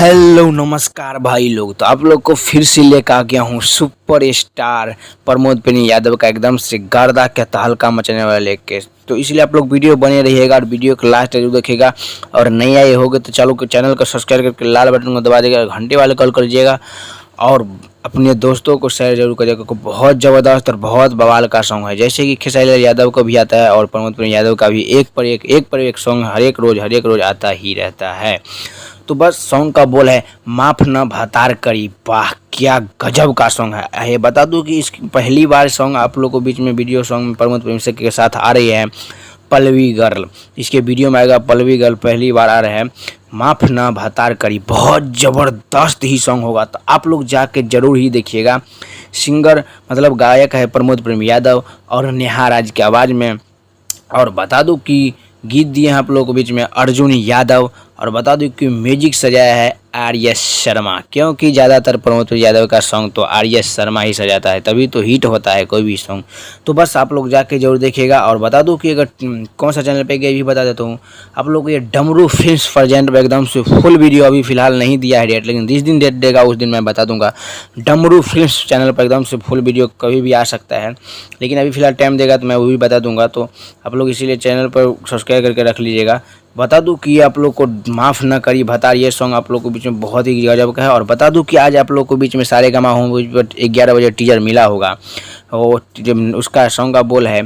Hello नमस्कार भाई लोग। तो आप लोग को फिर से लेकर आ गया हूँ सुपर स्टार प्रमोद प्रेमी यादव का एकदम से गर्दा के तहलका मचाने वाला लेके। तो इसलिए आप लोग वीडियो बने रहिएगा और वीडियो को लास्ट जरूर देखिएगा। और नए आए होगे तो चलो चैनल को सब्सक्राइब करके लाल बटन को दबा देगा, घंटे वाले कॉल कर लीजिएगा और अपने दोस्तों को शेयर जरूर करिएगा। को बहुत ज़बरदस्त और बहुत बवाल का सॉन्ग है, जैसे कि खेसारी लाल यादव को भी आता है और प्रमोद प्रेमी यादव का भी एक पर एक सॉन्ग हर एक रोज आता ही रहता है। तो बस सॉन्ग का बोल है माफ न भतार करी। वाह क्या गजब का सॉन्ग है। ये बता दूं कि इस पहली बार सॉन्ग आप लोगों को बीच में वीडियो सॉन्ग में प्रमोद प्रेमी के साथ आ रही है पल्लवी गर्ल। इसके वीडियो में आएगा पल्लवी गर्ल, पहली बार आ रहे हैं माफ न भतार करी। बहुत ज़बरदस्त ही सॉन्ग होगा, तो आप लोग जाके जरूर ही देखिएगा। सिंगर मतलब गायक है प्रमोद प्रेमी यादव और नेहा राज की आवाज़ में। और बता दूं कि गीत दिए हैं आप लोगों को बीच में अर्जुन यादव। और बता दूं कि म्यूजिक सजाया है आर.एस. शर्मा, क्योंकि ज़्यादातर प्रमोद प्रेमी यादव का सॉन्ग तो आर.एस. शर्मा ही सजाता है, तभी तो हिट होता है कोई भी सॉन्ग। तो बस आप लोग जाके जरूर देखिएगा। और बता दूं कि अगर कौन सा चैनल पे गए भी बता देता हूँ आप लोग को। ये डमरू फिल्म्स प्रेजेंट में एकदम से फुल वीडियो अभी फिलहाल नहीं दिया है डेट, लेकिन जिस दिन डेट देगा उस दिन मैं बता दूंगा। डमरू फिल्म्स चैनल पर एकदम से फुल वीडियो कभी भी आ सकता है, लेकिन अभी फिलहाल टाइम देगा तो मैं वो भी बता दूंगा। तो आप लोग इसीलिए चैनल पर सब्सक्राइब करके रख लीजिएगा। बता दूं कि आप लोग को माफ़ न करी भतार ये सॉन्ग आप लोग को बीच में बहुत ही गजब का है। और बता दूं कि आज आप लोग को बीच में सारेगामा होम पर 11 बजे टीजर मिला होगा। वो जब उसका सॉन्ग का बोल है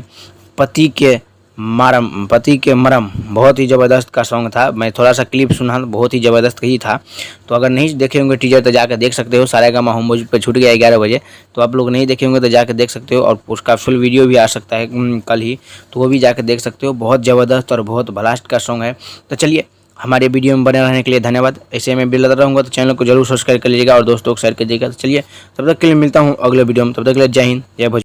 पति के मरम। बहुत ही ज़बरदस्त का सॉन्ग था। मैं थोड़ा सा क्लिप सुना, बहुत ही ज़बरदस्त ही था। तो अगर नहीं देखे होंगे टीजर तो जाकर देख सकते हो। सारेगामा होम पे छूट गया 11 बजे, तो आप लोग नहीं देखे होंगे तो जाकर देख सकते हो। और उसका फुल वीडियो भी आ सकता है कल ही, तो वो भी जाकर देख सकते हो। बहुत ज़बरदस्त और बहुत ब्लास्ट का सॉन्ग है। तो चलिए, हमारे वीडियो में बने रहने के लिए धन्यवाद। ऐसे मैं बिल रहूँगा तो चैनल को जरूर सब्सक्राइब कर लीजिएगा और दोस्तों को शेयर कर दीजिएगा। तो चलिए, तब तक के लिए मिलता हूँ अगले वीडियो में। तब तक के लिए जय हिंद, जय भोजपुरी।